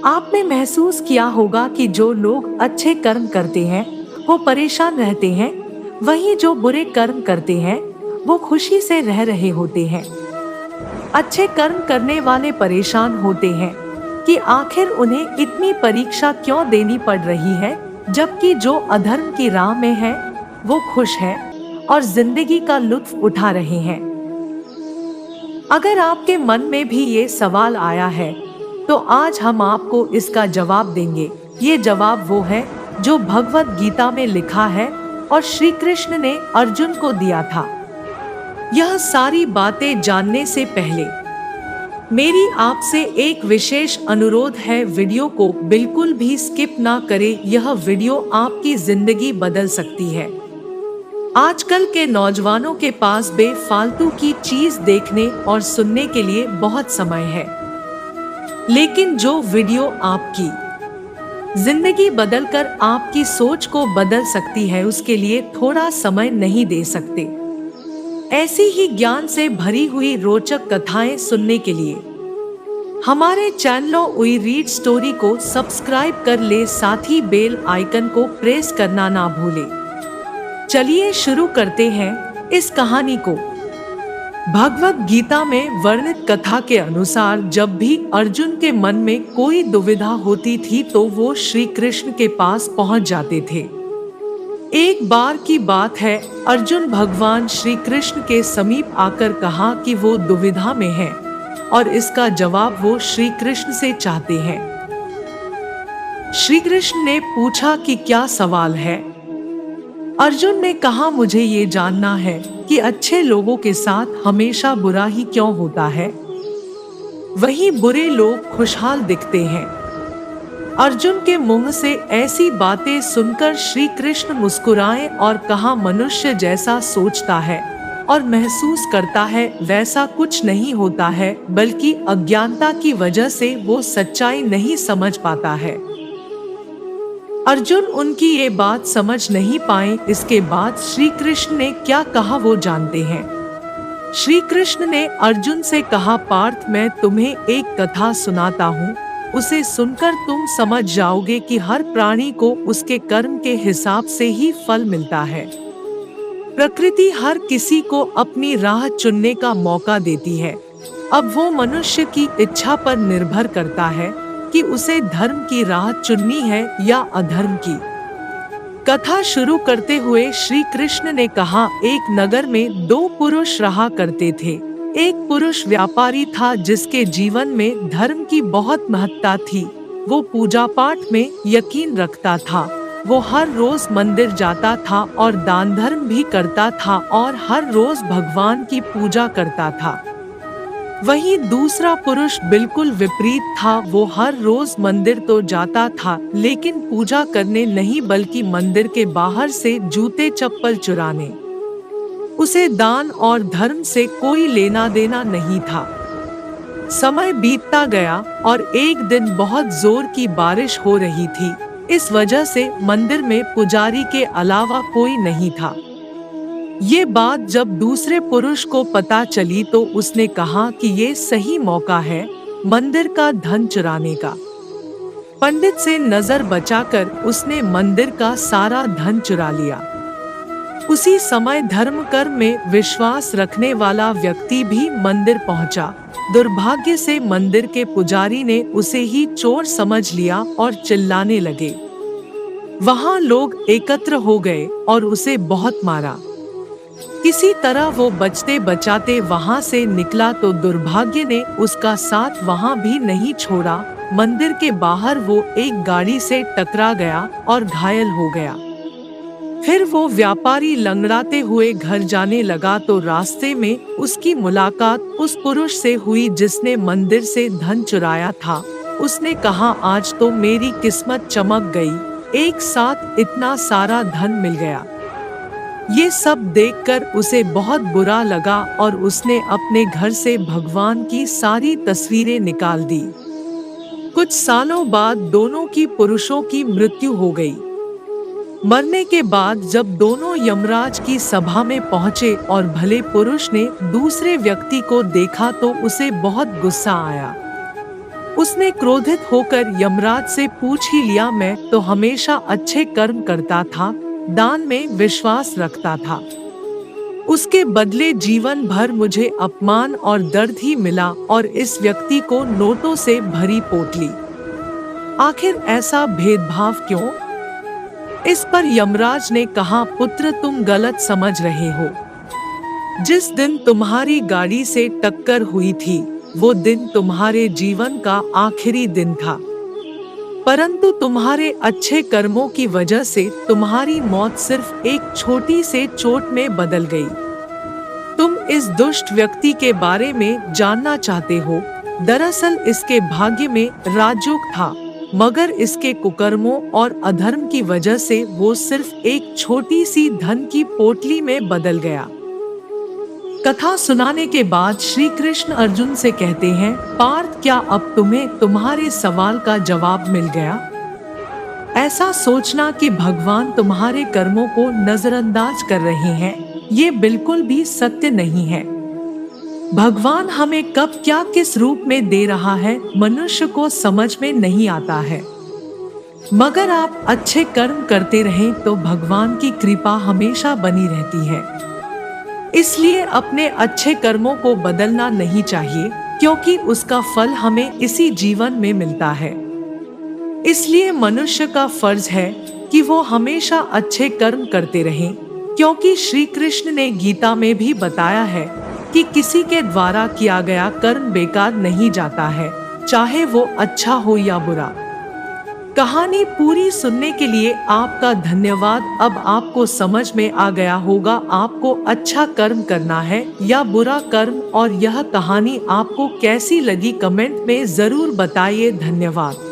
आपने महसूस किया होगा कि जो लोग अच्छे कर्म करते हैं वो परेशान रहते हैं, वहीं जो बुरे कर्म करते हैं वो खुशी से रह रहे होते हैं। अच्छे कर्म करने वाले परेशान होते हैं कि आखिर उन्हें इतनी परीक्षा क्यों देनी पड़ रही है, जबकि जो अधर्म की राह में है वो खुश है और जिंदगी का लुत्फ उठा रहे हैं। अगर आपके मन में भी ये सवाल आया है तो आज हम आपको इसका जवाब देंगे। ये जवाब वो है जो भगवत गीता में लिखा है और श्री कृष्ण ने अर्जुन को दिया था। यह सारी बातें जानने से पहले मेरी आपसे एक विशेष अनुरोध है, वीडियो को बिल्कुल भी स्किप ना करें। यह वीडियो आपकी जिंदगी बदल सकती है। आजकल के नौजवानों के पास बेफालतू की चीज देखने और सुनने के लिए बहुत समय है, लेकिन जो वीडियो आपकी जिंदगी बदलकर आपकी सोच को बदल सकती है, उसके लिए थोड़ा समय नहीं दे सकते। ऐसी ही ज्ञान से भरी हुई रोचक कथाएं सुनने के लिए हमारे चैनलों वी रीड स्टोरी को सब्सक्राइब कर ले, साथ ही बेल आइकन को प्रेस करना ना भूले। चलिए शुरू करते हैं इस कहानी को। भगवत गीता में वर्णित कथा के अनुसार जब भी अर्जुन के मन में कोई दुविधा होती थी तो वो श्री कृष्ण के पास पहुंच जाते थे। एक बार की बात है, अर्जुन भगवान श्री कृष्ण के समीप आकर कहा कि वो दुविधा में है और इसका जवाब वो श्री कृष्ण से चाहते हैं। श्री कृष्ण ने पूछा कि क्या सवाल है। अर्जुन ने कहा, मुझे ये जानना है कि अच्छे लोगों के साथ हमेशा बुरा ही क्यों होता है, वहीं बुरे लोग खुशहाल दिखते हैं। अर्जुन के मुंह से ऐसी बातें सुनकर श्री कृष्ण मुस्कुराए और कहा, मनुष्य जैसा सोचता है और महसूस करता है वैसा कुछ नहीं होता है, बल्कि अज्ञानता की वजह से वो सच्चाई नहीं समझ पाता है। अर्जुन उनकी ये बात समझ नहीं पाए। इसके बाद श्री कृष्ण ने क्या कहा वो जानते हैं। श्री कृष्ण ने अर्जुन से कहा, पार्थ मैं तुम्हें एक कथा सुनाता हूँ, उसे सुनकर तुम समझ जाओगे कि हर प्राणी को उसके कर्म के हिसाब से ही फल मिलता है। प्रकृति हर किसी को अपनी राह चुनने का मौका देती है। अब वो मनुष्य की इच्छा पर निर्भर करता है कि उसे धर्म की राह चुननी है या अधर्म की। कथा शुरू करते हुए श्री कृष्ण ने कहा, एक नगर में दो पुरुष रहा करते थे। एक पुरुष व्यापारी था जिसके जीवन में धर्म की बहुत महत्ता थी। वो पूजा पाठ में यकीन रखता था। वो हर रोज मंदिर जाता था और दान धर्म भी करता था और हर रोज भगवान की पूजा करता था। वहीं दूसरा पुरुष बिल्कुल विपरीत था। वो हर रोज मंदिर तो जाता था, लेकिन पूजा करने नहीं बल्कि मंदिर के बाहर से जूते चप्पल चुराने। उसे दान और धर्म से कोई लेना देना नहीं था। समय बीतता गया और एक दिन बहुत जोर की बारिश हो रही थी। इस वजह से मंदिर में पुजारी के अलावा कोई नहीं था। ये बात जब दूसरे पुरुष को पता चली तो उसने कहा कि ये सही मौका है मंदिर का धन चुराने का। पंडित से नजर बचाकर उसने मंदिर का सारा धन चुरा लिया। उसी समय धर्म कर्म में विश्वास रखने वाला व्यक्ति भी मंदिर पहुंचा। दुर्भाग्य से मंदिर के पुजारी ने उसे ही चोर समझ लिया और चिल्लाने लगे। वहां लोग एकत्र हो गए और उसे बहुत मारा। किसी तरह वो बचते बचाते वहां से निकला तो दुर्भाग्य ने उसका साथ वहां भी नहीं छोड़ा। मंदिर के बाहर वो एक गाड़ी से टकरा गया और घायल हो गया। फिर वो व्यापारी लंगड़ाते हुए घर जाने लगा तो रास्ते में उसकी मुलाकात उस पुरुष से हुई जिसने मंदिर से धन चुराया था। उसने कहा, आज तो मेरी किस्मत चमक गई, एक साथ इतना सारा धन मिल गया। ये सब देखकर उसे बहुत बुरा लगा और उसने अपने घर से भगवान की सारी तस्वीरें निकाल दी। कुछ सालों बाद दोनों की पुरुषों की मृत्यु हो गई। मरने के बाद जब दोनों यमराज की सभा में पहुंचे और भले पुरुष ने दूसरे व्यक्ति को देखा तो उसे बहुत गुस्सा आया। उसने क्रोधित होकर यमराज से पूछ ही लिया, मैं तो हमेशा अच्छे कर्म करता था, दान में विश्वास रखता था। उसके बदले जीवन भर मुझे अपमान और दर्द ही मिला और इस व्यक्ति को नोटों से भरी पोटली। आखिर ऐसा भेदभाव क्यों? इस पर यमराज ने कहा, पुत्र तुम गलत समझ रहे हो। जिस दिन तुम्हारी गाड़ी से टक्कर हुई थी वो दिन तुम्हारे जीवन का आखिरी दिन था, परंतु तुम्हारे अच्छे कर्मों की वजह से तुम्हारी मौत सिर्फ एक छोटी से चोट में बदल गई। तुम इस दुष्ट व्यक्ति के बारे में जानना चाहते हो। दरअसल इसके भाग्य में राजयोग था, मगर इसके कुकर्मों और अधर्म की वजह से वो सिर्फ एक छोटी सी धन की पोटली में बदल गया। कथा सुनाने के बाद श्री कृष्ण अर्जुन से कहते हैं, पार्थ क्या अब तुम्हें तुम्हारे सवाल का जवाब मिल गया? ऐसा सोचना कि भगवान तुम्हारे कर्मों को नजरअंदाज कर रहे हैं, ये बिल्कुल भी सत्य नहीं है। भगवान हमें कब क्या किस रूप में दे रहा है मनुष्य को समझ में नहीं आता है, मगर आप अच्छे कर्म करते रहें तो भगवान की कृपा हमेशा बनी रहती है। इसलिए अपने अच्छे कर्मों को बदलना नहीं चाहिए, क्योंकि उसका फल हमें इसी जीवन में मिलता है। इसलिए मनुष्य का फर्ज है कि वो हमेशा अच्छे कर्म करते रहें, क्योंकि श्री कृष्ण ने गीता में भी बताया है कि किसी के द्वारा किया गया कर्म बेकार नहीं जाता है, चाहे वो अच्छा हो या बुरा। कहानी पूरी सुनने के लिए आपका धन्यवाद। अब आपको समझ में आ गया होगा आपको अच्छा कर्म करना है या बुरा कर्म, और यह कहानी आपको कैसी लगी कमेंट में जरूर बताइए। धन्यवाद।